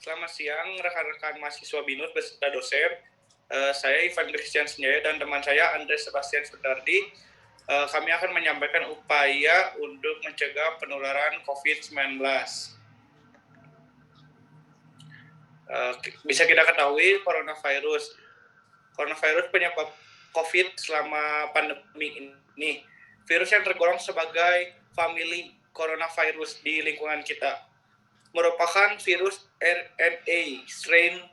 Selamat siang rekan-rekan mahasiswa BINUS beserta dosen. Saya Ivan Christian Senjaya dan teman saya Andres Sebastian Sudardi. Kami akan menyampaikan upaya untuk mencegah penularan COVID-19. Bisa kita ketahui coronavirus penyebab COVID selama pandemi ini. Virus yang tergolong sebagai famili coronavirus di lingkungan kita merupakan virus RNA strain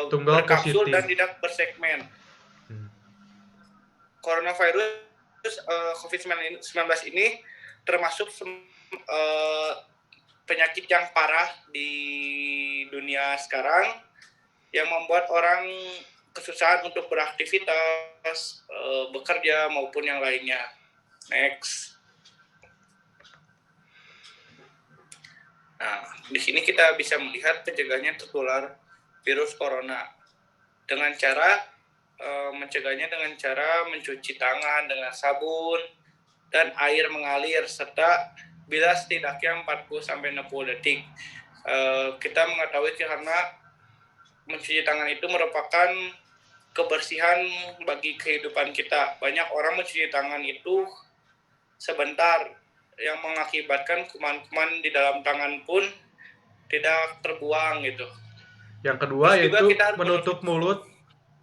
Tunggal berkapsul positif. dan tidak bersegmen. Coronavirus COVID-19 ini termasuk penyakit yang parah di dunia sekarang yang membuat orang kesusahan untuk beraktivitas, bekerja maupun yang lainnya. Next. Nah, di sini kita bisa melihat pencegahannya tertular virus corona dengan cara mencegahnya dengan cara mencuci tangan dengan sabun dan air mengalir serta bila setidaknya 40-60 detik. Kita mengetahui karena mencuci tangan itu merupakan kebersihan bagi kehidupan kita. Banyak orang mencuci tangan itu sebentar yang mengakibatkan kuman-kuman di dalam tangan pun tidak terbuang gitu. Yang kedua Terus juga yaitu kita harus menutup mulut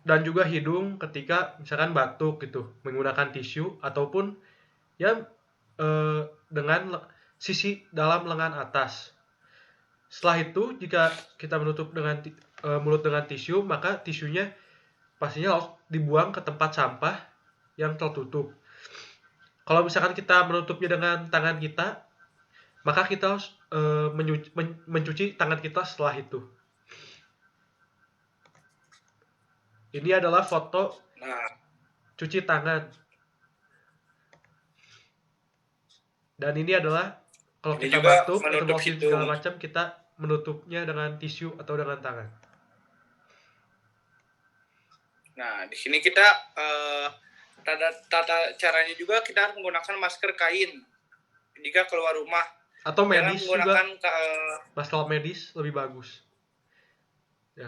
dan juga hidung ketika misalkan batuk gitu, menggunakan tisu ataupun ya dengan sisi dalam lengan atas. Setelah itu jika kita menutup dengan mulut dengan tisu, maka tisunya pastinya harus dibuang ke tempat sampah yang tertutup. Kalau misalkan kita menutupnya dengan tangan kita, maka kita harus mencuci tangan kita setelah itu. Ini adalah foto cuci tangan. Dan ini adalah kalau ini kita juga batuk atau menutup bersin segala hidung. macam, kita menutupnya dengan tisu atau dengan tangan. Nah, di sini kita tata caranya juga kita harus menggunakan masker kain jika keluar rumah. Atau Jangan medis menggunakan juga. Masker medis lebih bagus.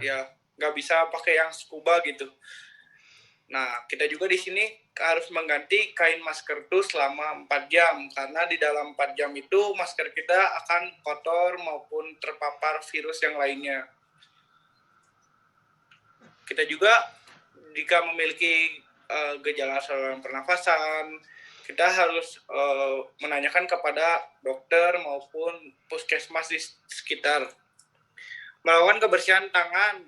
Ya, nggak bisa pakai yang scuba gitu. Nah, kita juga di sini harus mengganti kain masker itu selama 4 jam karena di dalam 4 jam itu masker kita akan kotor maupun terpapar virus yang lainnya. Kita juga jika memiliki gejala saluran pernafasan, kita harus menanyakan kepada dokter maupun puskesmas di sekitar. Melakukan kebersihan tangan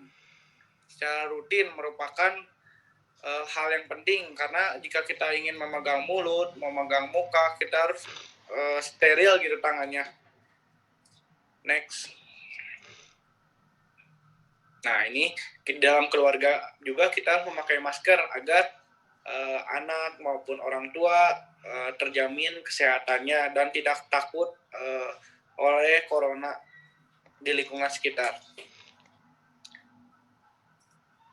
secara rutin merupakan hal yang penting karena jika kita ingin memegang mulut, memegang muka, kita harus steril gitu tangannya. Next. Nah, ini di dalam keluarga juga kita harus memakai masker agar anak maupun orang tua terjamin kesehatannya dan tidak takut oleh corona di lingkungan sekitar.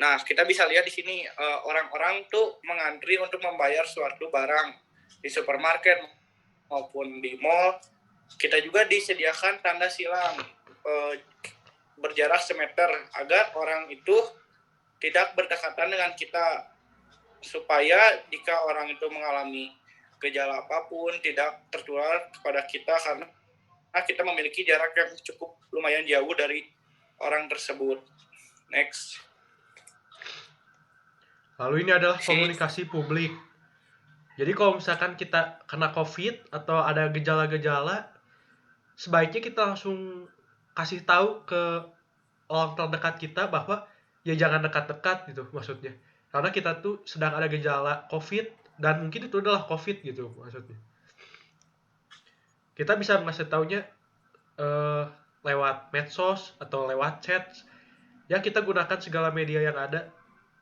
Nah, kita bisa lihat di sini orang-orang tuh mengantri untuk membayar suatu barang di supermarket maupun di mall. Kita juga disediakan tanda silang berjarak semeter agar orang itu tidak berdekatan dengan kita supaya jika orang itu mengalami gejala apapun tidak tertular kepada kita karena kita memiliki jarak yang cukup lumayan jauh dari orang tersebut. Next. Lalu ini adalah komunikasi publik. Jadi kalau misalkan kita kena COVID atau ada gejala-gejala, sebaiknya kita langsung kasih tahu ke orang terdekat kita bahwa ya jangan dekat-dekat gitu maksudnya. Karena kita tuh sedang ada gejala COVID dan mungkin itu adalah COVID gitu maksudnya. Kita bisa ngasih taunya lewat medsos atau lewat chat. Ya kita gunakan segala media yang ada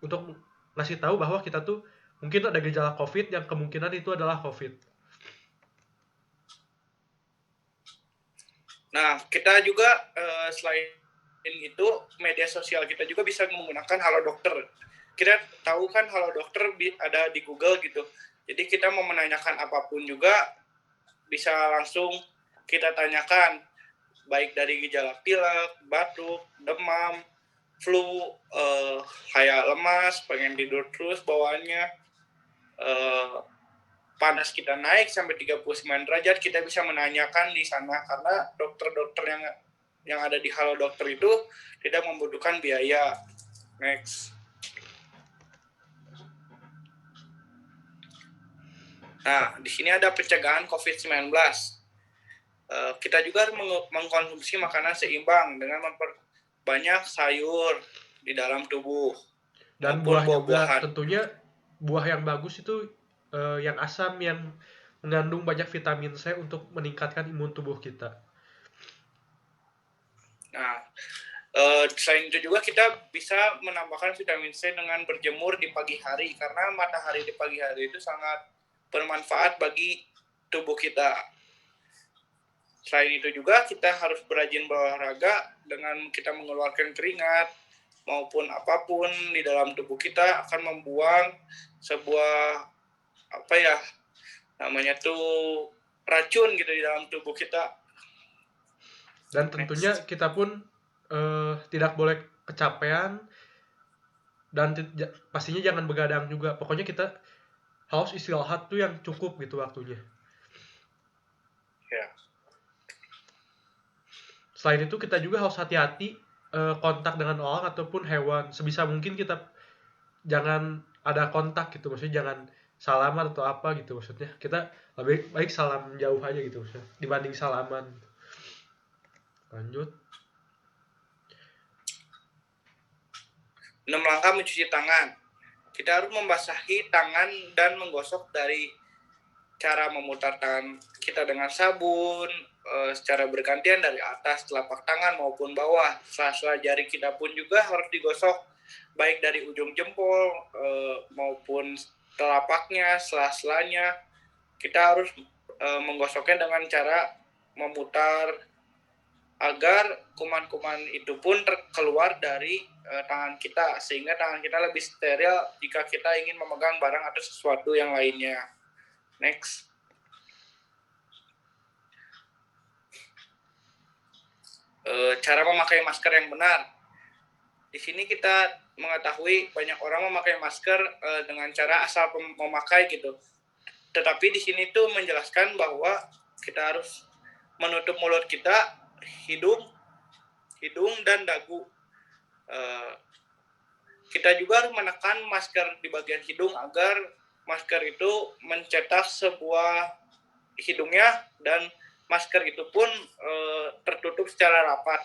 untuk ngasih tahu bahwa kita tuh mungkin ada gejala COVID yang kemungkinan itu adalah COVID. Nah, kita juga selain itu media sosial kita juga bisa menggunakan Halo Dokter. Kita tahu kan Halo Dokter ada di Google gitu. Jadi kita mau menanyakan apapun juga bisa langsung kita tanyakan baik dari gejala pilek, batuk, demam, flu, kayak lemas, pengen tidur terus bawaannya, panas kita naik sampai 39 derajat, kita bisa menanyakan di sana karena dokter-dokter yang ada di Halo Dokter itu tidak membutuhkan biaya. Next. Nah, di sini ada pencegahan COVID-19. Kita juga harus mengkonsumsi makanan seimbang dengan memperbanyak sayur di dalam tubuh Dan maupun buah juga, buah-buahan. tentunya buah yang bagus itu yang asam, yang mengandung banyak vitamin C untuk meningkatkan imun tubuh kita. Nah, selain itu juga kita bisa menambahkan vitamin C dengan berjemur di pagi hari karena matahari di pagi hari itu sangat bermanfaat bagi tubuh kita. Selain itu juga kita harus berrajin berolahraga dengan kita mengeluarkan keringat maupun apapun di dalam tubuh kita akan membuang sebuah namanya tuh racun gitu di dalam tubuh kita. Dan tentunya kita pun tidak boleh kecapean dan pastinya jangan begadang juga. Pokoknya kita harus istirahat tuh yang cukup gitu waktunya. Ya. Selain itu kita juga harus hati-hati kontak dengan orang ataupun hewan. Sebisa mungkin kita jangan ada kontak gitu, maksudnya jangan salaman atau apa gitu, maksudnya kita lebih baik salam jauh aja gitu maksudnya dibanding salaman. Lanjut. 6 langkah mencuci tangan. Kita harus membasahi tangan dan menggosok dari cara memutar tangan kita dengan sabun secara bergantian dari atas telapak tangan maupun bawah. Sela-sela jari kita pun juga harus digosok baik dari ujung jempol maupun telapaknya, sela-selanya. Kita harus menggosoknya dengan cara memutar agar kuman-kuman itu pun keluar dari tangan kita sehingga tangan kita lebih steril jika kita ingin memegang barang atau sesuatu yang lainnya. Next. Cara memakai masker yang benar. Di sini kita mengetahui banyak orang memakai masker dengan cara asal memakai gitu. Tetapi di sini tuh menjelaskan bahwa kita harus menutup mulut kita, hidung dan dagu. Kita juga harus menekan masker di bagian hidung agar masker itu mencetak sebuah hidungnya dan masker itu pun tertutup secara rapat.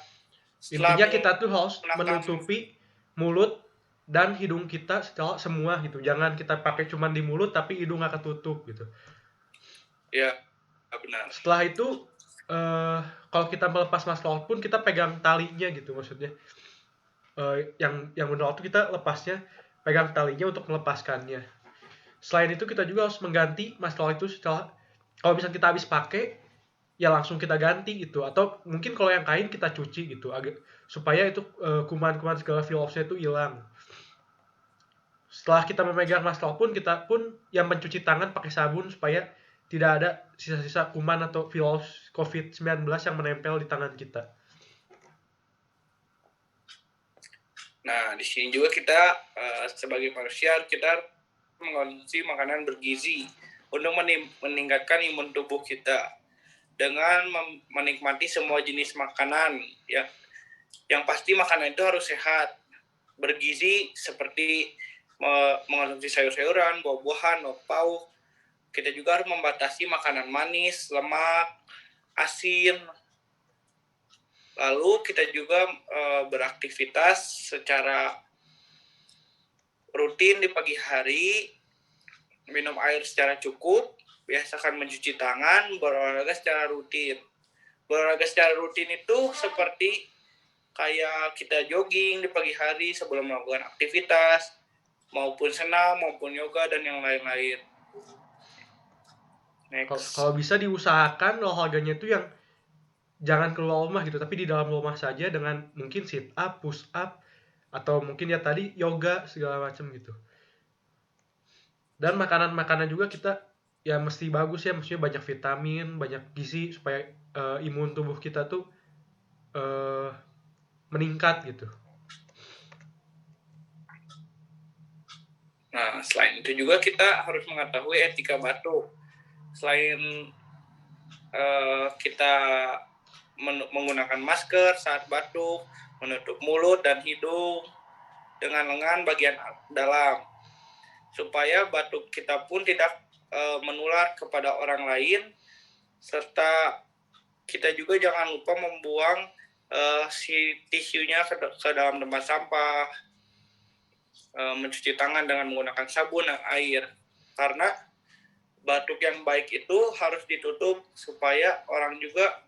Intinya kita tuh harus menutupi mulut dan hidung kita semua gitu. Jangan kita pakai cuman di mulut tapi hidung nggak ketutup gitu. Ya, benar. Setelah itu kalau kita melepas masker pun kita pegang talinya gitu maksudnya. Yang benar itu kita lepasnya pegang talinya untuk melepaskannya. Selain itu kita juga harus mengganti masker itu setelah kalau misalnya kita habis pakai ya langsung kita ganti gitu, atau mungkin kalau yang kain kita cuci gitu agak supaya itu kuman-kuman segala virusnya itu hilang. Setelah kita memegang masker pun kita pun yang mencuci tangan pakai sabun supaya tidak ada sisa-sisa kuman atau virus COVID-19 yang menempel di tangan kita. Nah, di sini juga kita sebagai manusia kita mengonsumsi makanan bergizi untuk meningkatkan imun tubuh kita dengan menikmati semua jenis makanan ya. Yang pasti makanan itu harus sehat, bergizi seperti mengonsumsi sayur-sayuran, buah-buahan, lauk pauk. Kita juga harus membatasi makanan manis, lemak, asin. Lalu kita juga beraktivitas secara rutin di pagi hari, minum air secara cukup, biasakan mencuci tangan, berolahraga secara rutin. Berolahraga secara rutin itu seperti kayak kita jogging di pagi hari sebelum melakukan aktivitas, maupun senam, maupun yoga, dan yang lain-lain. Kalau bisa diusahakan olahraganya itu yang jangan keluar rumah gitu, tapi di dalam rumah saja dengan mungkin sit up, push up, atau mungkin ya tadi yoga segala macam gitu. Dan makanan-makanan juga kita ya mesti bagus ya, maksudnya banyak vitamin, banyak gizi supaya imun tubuh kita tuh eh, meningkat gitu. Nah, selain itu juga kita harus mengetahui etika batuk. Selain kita menggunakan masker saat batuk, menutup mulut dan hidung dengan lengan bagian dalam, supaya batuk kita pun tidak menular kepada orang lain, serta kita juga jangan lupa membuang si tisunya ke dalam tempat sampah, mencuci tangan dengan menggunakan sabun dan air, karena batuk yang baik itu harus ditutup supaya orang juga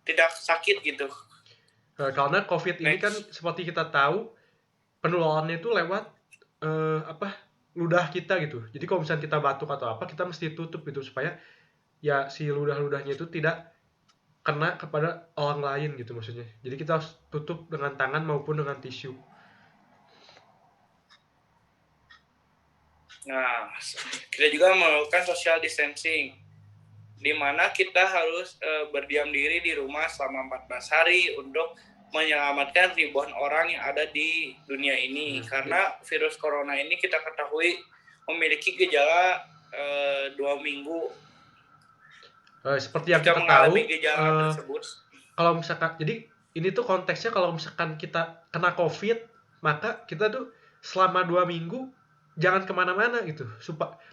tidak sakit gitu. Karena COVID ini kan Next. seperti kita tahu penularannya itu lewat ludah kita gitu. Jadi kalau misalnya kita batuk atau apa, kita mesti tutup gitu supaya ya si ludah-ludahnya itu tidak kena kepada orang lain gitu maksudnya. Jadi kita harus tutup dengan tangan maupun dengan tisu. Nah, kita juga melakukan social distancing, di mana kita harus berdiam diri di rumah selama 14 hari untuk menyelamatkan ribuan orang yang ada di dunia ini. Karena virus corona ini kita ketahui memiliki gejala 2 minggu. Seperti yang Kita kita mengalami tahu, gejala tersebut. kalau misalkan, jadi ini tuh konteksnya kalau misalkan kita kena COVID, maka kita tuh selama 2 minggu jangan kemana-mana gitu.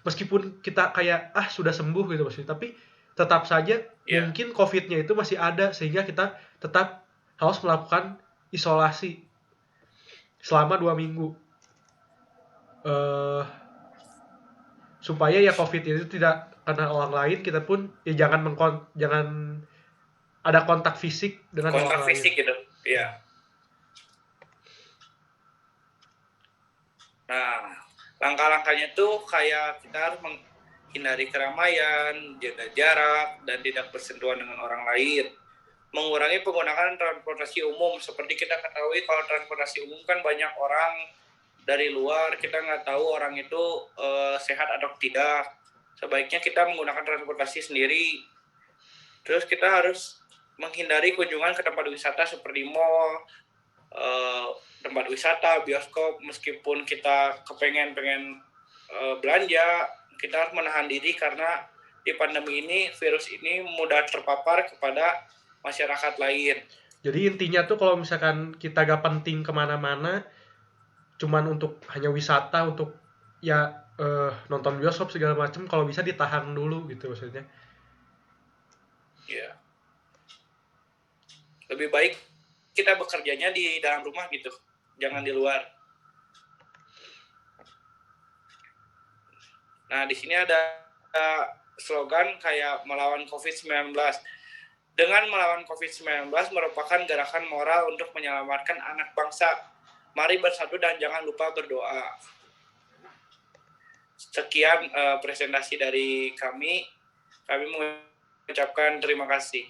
Meskipun kita kayak sudah sembuh gitu maksudnya, tapi tetap saja mungkin COVID-nya itu masih ada, sehingga kita tetap harus melakukan isolasi selama 2 minggu. Supaya ya COVID itu tidak kena orang lain, kita pun ya jangan ada kontak fisik dengan orang lain. Gitu, ya. Nah, langkah-langkahnya tuh kayak kita harus menghindari keramaian, jaga jarak, dan tidak bersentuhan dengan orang lain. Mengurangi penggunaan transportasi umum. Seperti kita ketahui kalau transportasi umum kan banyak orang dari luar, kita nggak tahu orang itu sehat atau tidak. Sebaiknya kita menggunakan transportasi sendiri. Terus kita harus menghindari kunjungan ke tempat wisata seperti mall, tempat wisata, bioskop. Meskipun kita pengen belanja, kita harus menahan diri karena di pandemi ini virus ini mudah terpapar kepada masyarakat lain. Jadi intinya tuh kalau misalkan kita gak penting kemana-mana, cuman untuk hanya wisata, untuk ya nonton bioskop segala macam, kalau bisa ditahan dulu gitu maksudnya. Ya. Lebih baik kita bekerjanya di dalam rumah gitu, jangan di luar. Nah, di sini ada slogan kayak melawan COVID-19. Dengan melawan COVID-19 merupakan gerakan moral untuk menyelamatkan anak bangsa. Mari bersatu dan jangan lupa berdoa. Sekian presentasi dari kami. Kami mengucapkan terima kasih.